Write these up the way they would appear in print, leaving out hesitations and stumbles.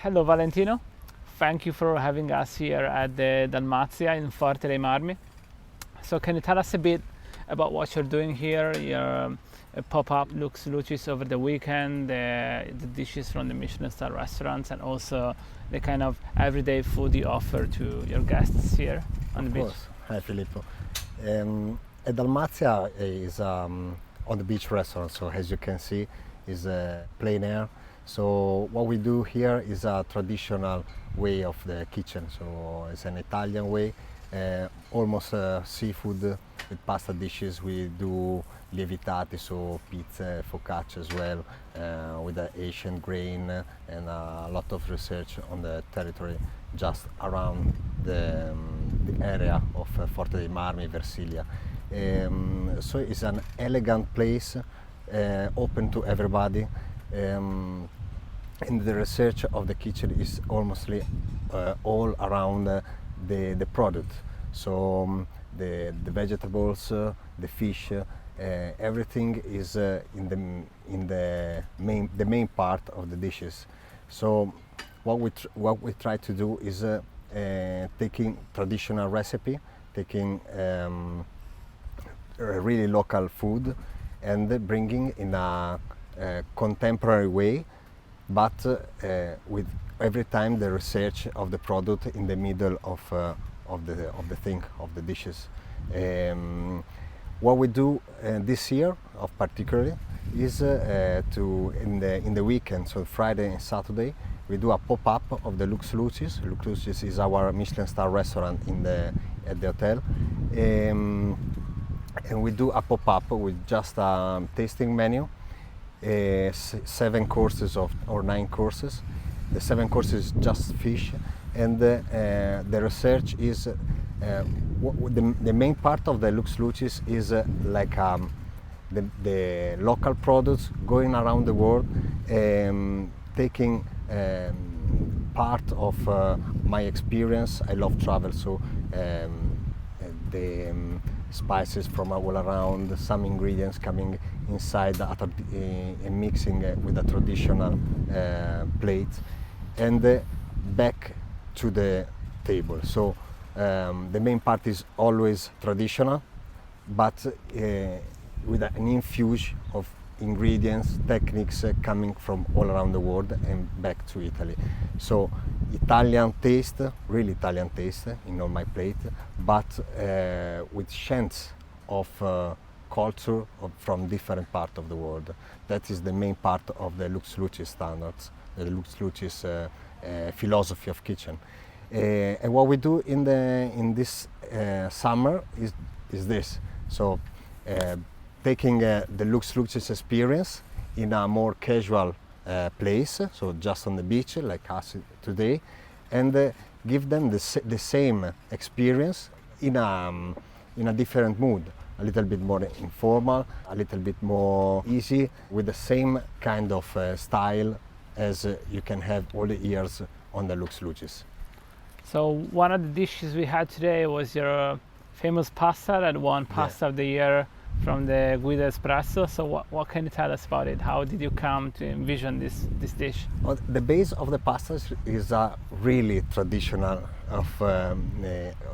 Hello Valentino, thank you for having us here at the Dalmazia in Forte dei Marmi. So can you tell us a bit about what you're doing here, your pop-up Lux Lucis over the weekend, the dishes from the Michelin-starred restaurants, and also the kind of everyday food you offer to your guests here on the beach? Of course. Hi, Filippo. Dalmazia is on the beach restaurant, so as you can see, is plein air. So what we do here is a traditional way of the kitchen. So it's an Italian way, almost seafood with pasta dishes. We do lievitati, so pizza, focaccia as well, with the Asian grain and a lot of research on the territory just around the area of Forte dei Marmi, Versilia. So it's an elegant place, open to everybody. And the research of the kitchen is almost all around the product. So the vegetables, the fish, everything is in the main part of the dishes. So what we try to do is taking traditional recipe, taking really local food, and bringing in a contemporary way, but with every time the research of the product in the middle of the dishes. What we do this year, of particularly, is to in the weekend, so Friday and Saturday, we do a pop-up of the Lux Lucis. Lux Lucis is our Michelin-starred restaurant at the hotel. And we do a pop-up with just a tasting menu, 7 courses or 9 courses. The 7 courses just fish, and the research is the main part of the Lux Lucis is like the local products going around the world, taking part of my experience. I love travel, so the spices from all around, some ingredients coming inside and mixing with a traditional plate, and back to the table. So the main part is always traditional, but with an infuse of ingredients, techniques coming from all around the world and back to Italy. So Italian taste, really Italian taste in on my plate, but with hints of culture from different parts of the world. That is the main part of the Lux Lucis standards, the Lux Lucis philosophy of kitchen. And what we do in this summer is this. So taking the Lux Lucis experience in a more casual place, so just on the beach like us today, and give them the same experience in a different mood, a little bit more informal, a little bit more easy, with the same kind of style as you can have all the years on the Lux Lucis. So one of the dishes we had today was your famous pasta that won Pasta of the Year from the Guida Espresso. So what can you tell us about it? How did you come to envision this dish? Well, the base of the pasta is really traditional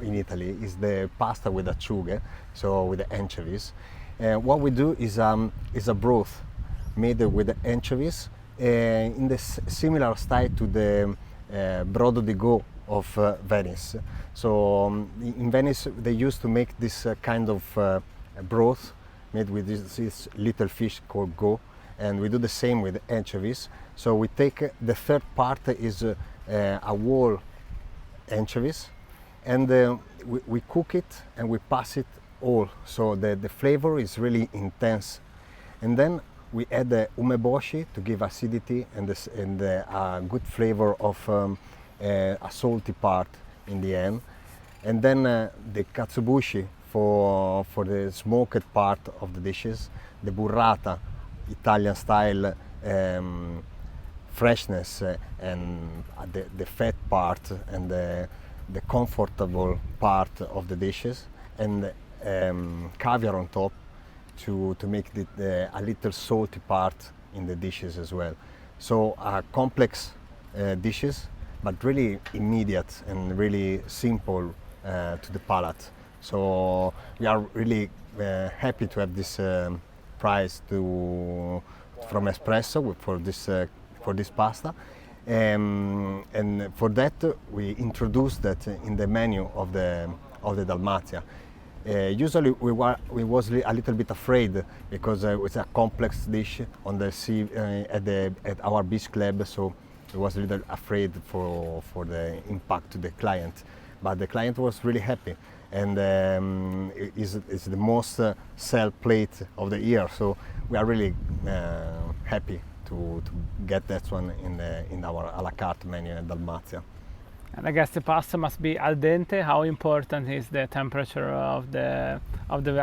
in Italy. Is the pasta with acciughe, so with the anchovies. What we do is a broth made with the anchovies in the similar style to the brodo di go of Venice. So in Venice they used to make this kind of broth made with this little fish called go, and we do the same with anchovies. So we take the third part is a whole anchovies, and we cook it and we pass it all, so the flavor is really intense. And then we add the umeboshi to give acidity and a good flavor of a salty part in the end, and then the katsubushi for the smoked part of the dishes, the burrata, Italian style freshness and the fat part and the comfortable part of the dishes, and caviar on top to make a little salty part in the dishes as well. So a complex dishes, but really immediate and really simple to the palate. So we are really happy to have this prize from Espresso for this pasta. And for that we introduced that in the menu of the Dalmazia. Usually we was a little bit afraid because it was a complex dish on the sea at our beach club, so we was a little afraid for the impact to the client. But the client was really happy, and it's the most sell plate of the year. So we are really happy to get that one in our a la carte menu in Dalmazia. And I guess the pasta must be al dente. How important is the temperature of the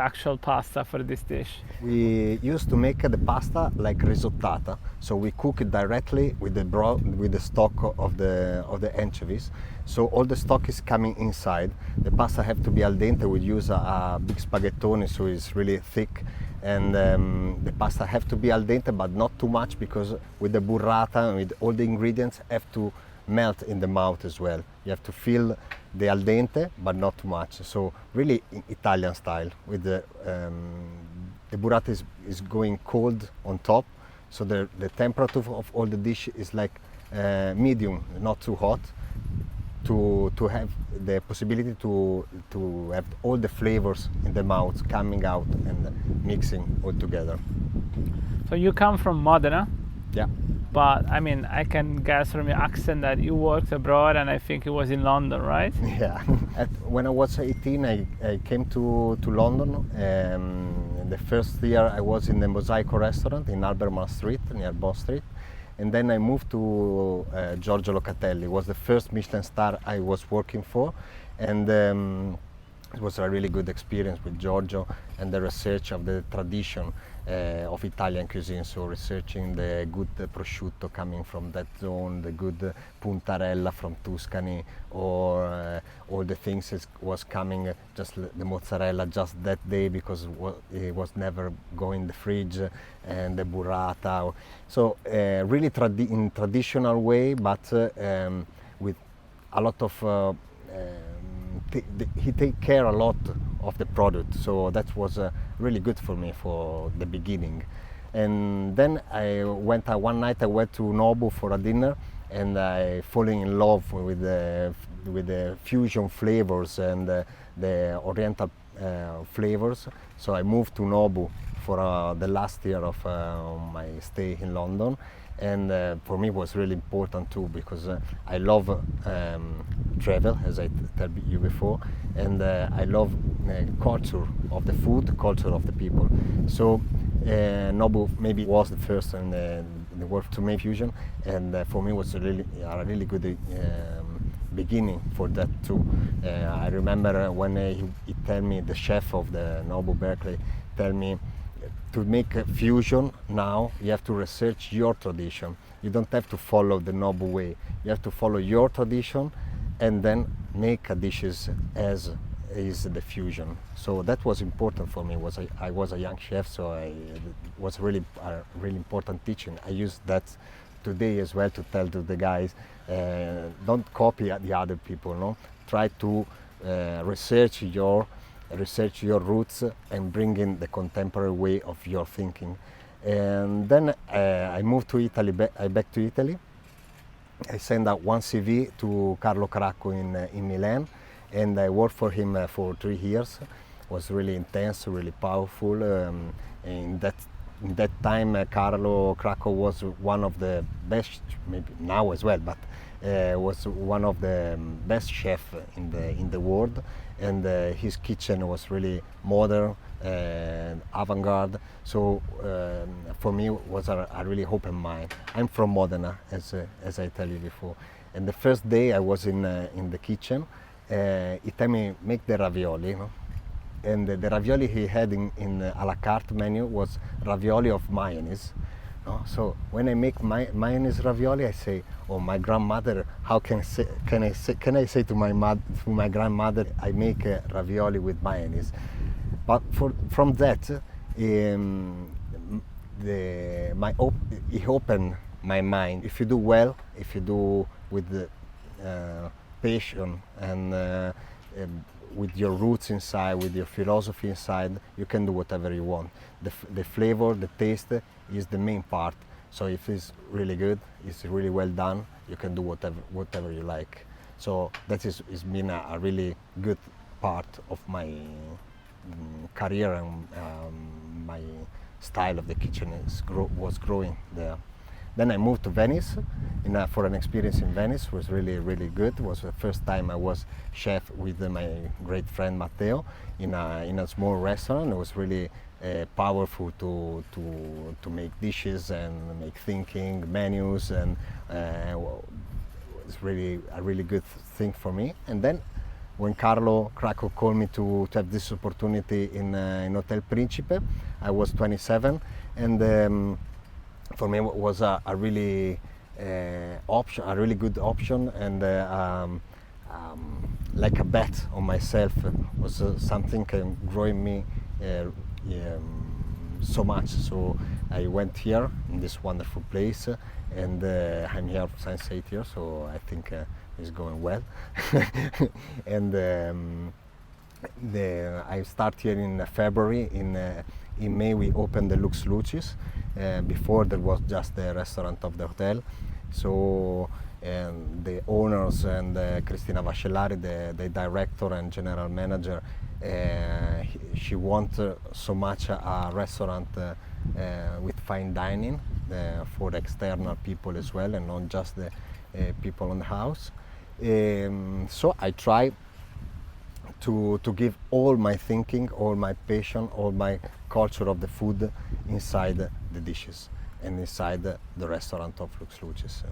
actual pasta for this dish? We used to make the pasta like risottata, so we cook it directly with the stock of the anchovies. So all the stock is coming inside. The pasta have to be al dente. We use a big spaghettone, so it's really thick, and the pasta have to be al dente, but not too much, because with the burrata and with all the ingredients have to melt in the mouth as well. You have to feel the al dente, but not too much. So really Italian style. With the burrata is going cold on top, so the temperature of all the dish is like medium, not too hot, to have the possibility to have all the flavors in the mouth coming out and mixing all together. So you come from Modena. Yeah. But I mean, I can guess from your accent that you worked abroad, and I think it was in London, right? Yeah. When I was 18, I came to London. The first year I was in the Mosaico restaurant in Albemarle Street, near Bond Street. And then I moved to Giorgio Locatelli. It was the first Michelin star I was working for. And it was a really good experience with Giorgio and the research of the tradition of Italian cuisine. So researching the good prosciutto coming from that zone, the good puntarella from Tuscany, or all the things was coming, just the mozzarella just that day because it was never going in the fridge, and the burrata. So really in traditional way, but with a lot of he take care a lot of the product, so that was really good for me for the beginning. And then one night I went to Nobu for a dinner, and I falling in love with the fusion flavors and the oriental flavors. So I moved to Nobu for the last year of my stay in London. And for me it was really important too, because I love travel, as I told you before, and I love culture of the food, culture of the people. So Nobu maybe was the first in the world to make fusion, and for me it was a really good beginning for that too. I remember when he told me, the chef of the Nobu Berkeley, tell me, to make a fusion now, you have to research your tradition. You don't have to follow the Nobu way. You have to follow your tradition and then make dishes as is the fusion. So that was important for me. I was a young chef, so it was really important teaching. I use that today as well to tell to the guys, don't copy the other people. No, try to research your roots and bring in the contemporary way of your thinking. And then I moved to Italy, back to Italy. I sent out one CV to Carlo Cracco in Milan, and I worked for him for 3 years. It was really intense, really powerful. In that time, Carlo Cracco was one of the best, maybe now as well, but was one of the best chefs in the world. And his kitchen was really modern and avant-garde. So for me it was a really open mind. I'm from Modena, as I tell you before. And the first day I was in the kitchen, he told me make the ravioli. You know? And the ravioli he had in a la carte menu was ravioli of mayonnaise. No? So when I make mayonnaise ravioli, I say, "Oh, my grandmother! How can I say to my grandmother, I make ravioli with mayonnaise?" But from that, he opened my mind. If you do well, if you do with the passion and with your roots inside, with your philosophy inside, you can do whatever you want. The flavor, the taste is the main part. So if it's really good, it's really well done, you can do whatever you like. So that is been a really good part of my career, and my style of the kitchen was growing there. Then I moved to Venice for an experience in Venice. It was really good. It was the first time I was chef with my great friend Matteo in a small restaurant. It was really powerful to make dishes and make thinking menus, and it's really a really good thing for me. And then when Carlo Cracco called me to have this opportunity in Hotel Principe, I was 27, and for me it was a really a really good option, and like a bet on myself. Was something growing me so much. So I went here in this wonderful place, and I'm here since 8 years, so I think it's going well. And I start here in February. In May we opened the Lux Lucis. Before there was just the restaurant of the hotel. So the owners and Cristina Vascellari, the director and general manager, she wanted so much a restaurant with fine dining for the external people as well, and not just the people on the house. So I try to give all my thinking, all my passion, all my culture of the food inside the dishes and inside the restaurant of Lux Lucis.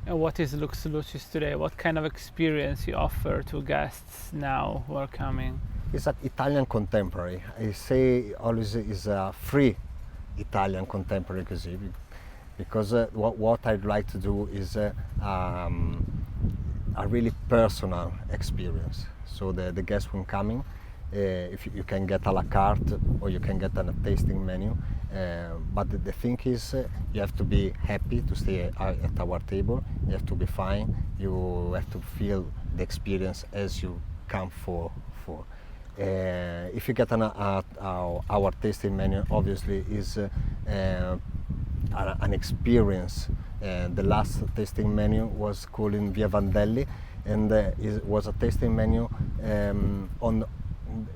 And what is Lux Lucis today? What kind of experience you offer to guests now who are coming? It's an Italian contemporary. I say always is a free Italian contemporary cuisine, because what I'd like to do is a really personal experience. So the guests when coming, if you can get a la carte or you can get a tasting menu, but the thing is you have to be happy to stay at our table. You have to be fine. You have to feel the experience as you come for. If you get our tasting menu, obviously is an experience. The last tasting menu was called in Via Vandelli, and it was a tasting menu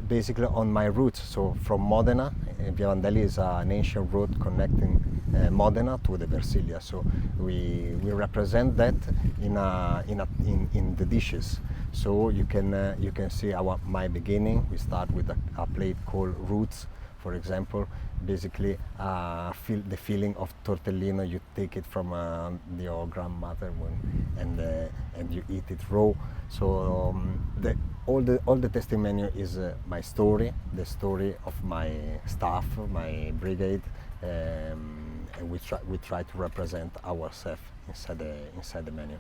basically on my roots. So from Modena, Via Vandelli is an ancient road connecting Modena to the Versilia. So we represent that in the dishes. So you can see my beginning. We start with a plate called Roots, for example. Basically, the feeling of tortellino. You take it from your grandmother and you eat it raw. So all the tasting menu is my story, the story of my staff, my brigade, and we try to represent ourselves inside the menu.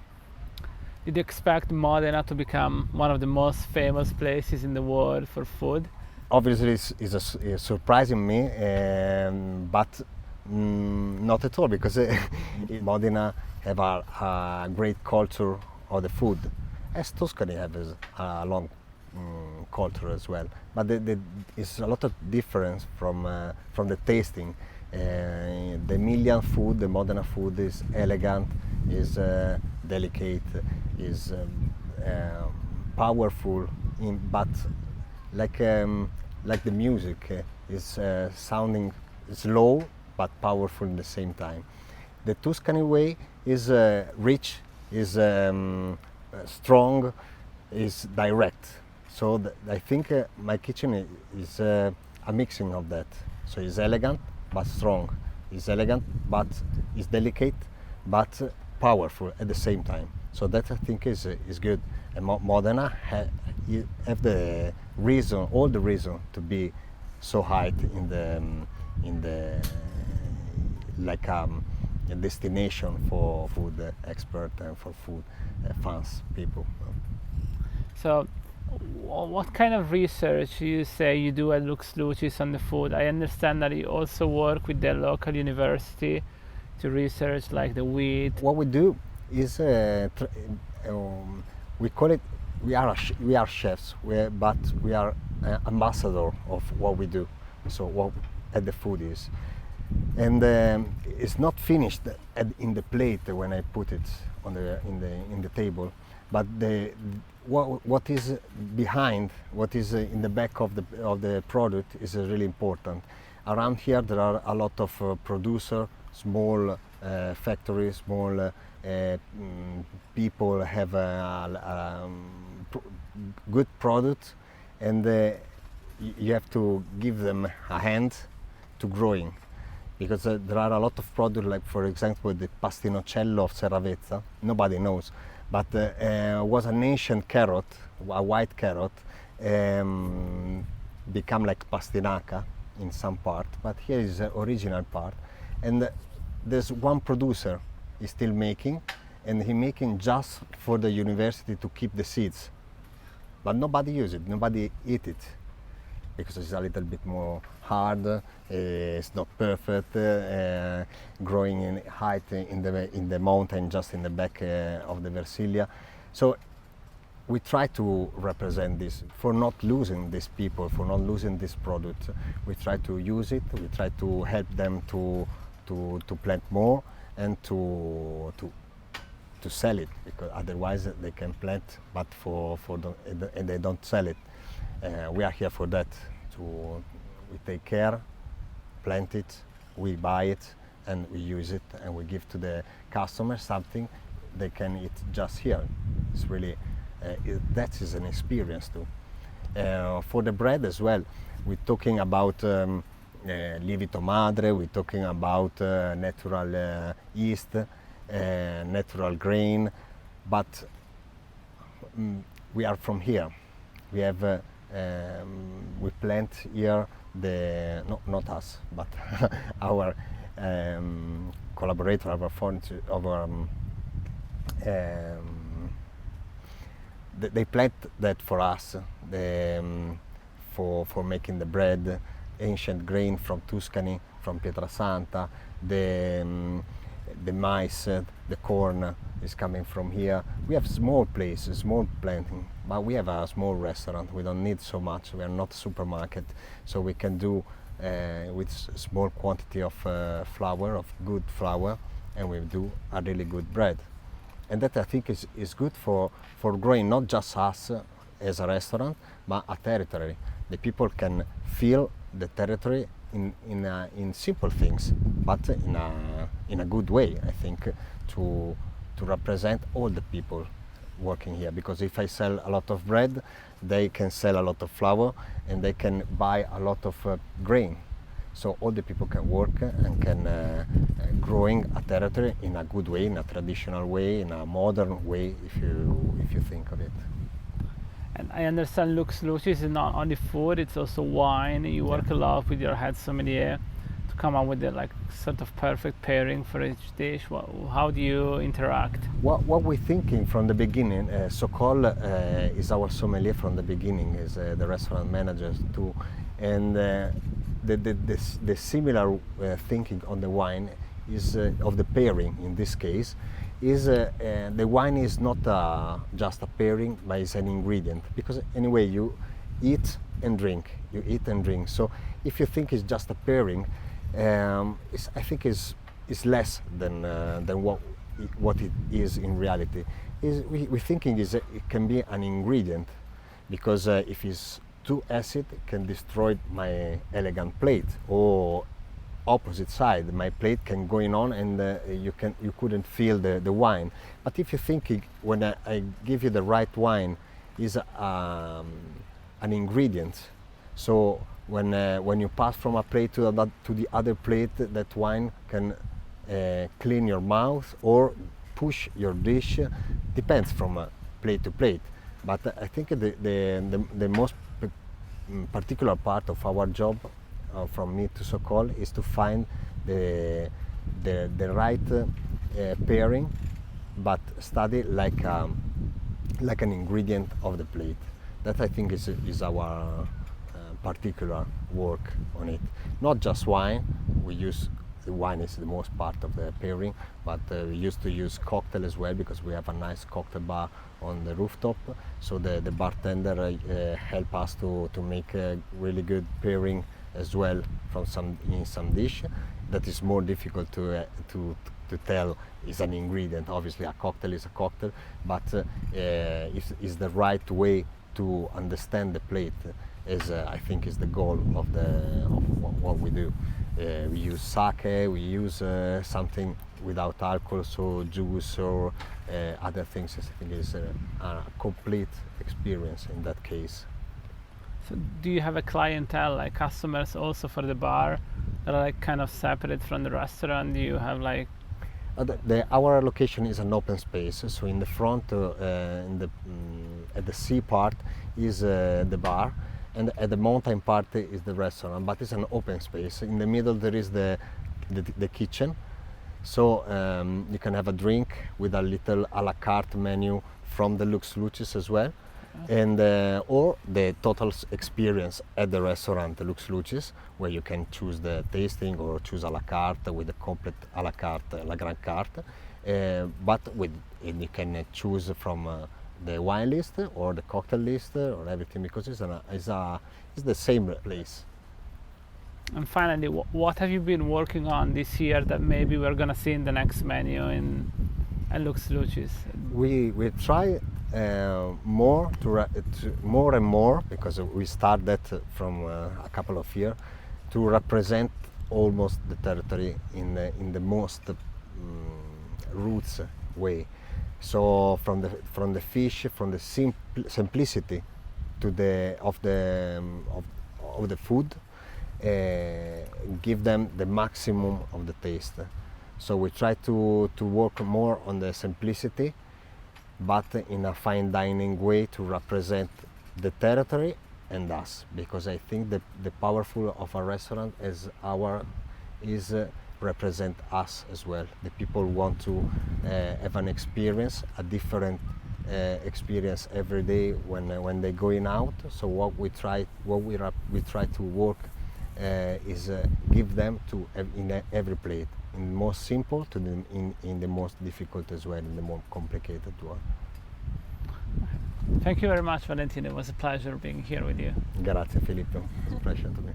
Did you expect Modena to become one of the most famous places in the world for food? Obviously, it's surprising me, but not at all, because Modena have a great culture of the food, as Tuscany has a long culture as well. But it's a lot of difference from the tasting. The Emilian food, the Modena food, is elegant, is delicate, is powerful, but like the music is sounding slow but powerful at the same time. The Tuscany way is rich, is strong, is direct. So I think my kitchen is a mixing of that. So it's elegant but strong. It's elegant but it's delicate but powerful at the same time. So that I think is good. And Modena have all the reason to be so high in the like a destination for food expert and for food fans people. So, what kind of research you say you do at Lux Lucis on the food? I understand that you also work with the local university to research like the wheat? What we do is we call it, we are chefs, but we are ambassador of what we do. So what the food is, and it's not finished in the plate when I put it on in the table, but what is behind, what is in the back of the product is really important. Around here there are a lot of producer, small factories, small people have good products, and you have to give them a hand to growing, because there are a lot of products, like for example the pastinocello of Serravezza, nobody knows, but was an ancient carrot, a white carrot, become like pastinaca in some part, but here is the original part, and there's one producer is still making, and he making just for the university to keep the seeds, but nobody use it, nobody eat it, because it's a little bit more hard, it's not perfect, growing in height in the mountain, just in the back of the Versilia. So we try to represent this, for not losing these people, for not losing this product. We try to use it, we try to help them to plant more and to sell it, because otherwise they can plant, but and they don't sell it. We are here for that. We take care, plant it, we buy it, and we use it, and we give to the customer something they can eat just here. It's really that is an experience too. For the bread as well, we're talking about lievito madre, we're talking about natural yeast, natural grain, but we are from here. We have we plant here not us, but our collaborator, our Forte, they plant that for us, for making the bread, ancient grain from Tuscany, from Pietrasanta, the maize, the corn is coming from here. We have small places, small planting, but we have a small restaurant. We don't need so much. We are not a supermarket, so we can do with small quantity of flour, of good flour, and we do a really good bread. And that I think is good for growing not just us as a restaurant, but a territory. The people can feel the territory in simple things, but in a good way, I think, to represent all the people working here. Because if I sell a lot of bread, they can sell a lot of flour, and they can buy a lot of grain. So all the people can work and can growing a territory in a good way, in a traditional way, in a modern way, if you think of it. And I understand Lux Lucis is not only food, it's also wine. You work a lot with your head sommelier to come up with the like sort of perfect pairing for each dish. How do you interact? What we're thinking from the beginning, Sokol is our sommelier from the beginning, is the restaurant manager too, and the similar thinking on the wine is of the pairing in this case. Is the wine is not just a pairing, but it's an ingredient, because anyway you eat and drink, so if you think it's just a pairing, I think is less than what it is in reality. We're thinking it can be an ingredient, because if it's too acid, it can destroy my elegant plate, or opposite side, my plate can go on and you couldn't feel the wine. But if you think when I give you the right wine is an ingredient, so when you pass from a plate to the other plate, that wine can clean your mouth or push your dish, depends from plate to plate. But I think the most particular part of our job from me to Sokol is to find the right pairing, but study like an ingredient of the plate. That I think is our particular work on it. Not just wine, we use the wine is the most part of the pairing, but we used to use cocktail as well because we have a nice cocktail bar on the rooftop. So the bartender help us to make a really good pairing as well from some dish that is more difficult to tell is an ingredient. Obviously, a cocktail is a cocktail, but is the right way to understand the plate. I think is the goal of what we do. We use sake, we use something without alcohol, so juice or other things. I think is a complete experience in that case. So do you have a clientele, like customers also for the bar that are like kind of separate from the restaurant? Do you have like our location is an open space, so in the front, at the sea part is the bar, and at the mountain part is the restaurant, but it's an open space. In the middle there is the kitchen, so you can have a drink with a little a la carte menu from the Lux Lucis as well, and or the total experience at the restaurant, the Lux Lucis, where you can choose the tasting or choose a la carte with the complete a la carte, la grande carte, and you can choose from the wine list or the cocktail list or everything, because it's the same place. And finally, what have you been working on this year that maybe we're gonna see in the next menu in Lux Lucis? We try more and more, because we started from a couple of years, to represent almost the territory in the most roots way. So from the fish, from the simplicity of the food, give them the maximum of the taste. So we try to work more on the simplicity, but in a fine dining way to represent the territory and us, because I think that the powerful of a restaurant is represent us as well. The people want to have an experience, a different experience every day when they're going out. So what we try to work is give them to in every plate, in the most simple to in the most difficult as well, in the more complicated one. Thank you very much, Valentino. It was a pleasure being here with you. Grazie Filippo, it's a pleasure to me.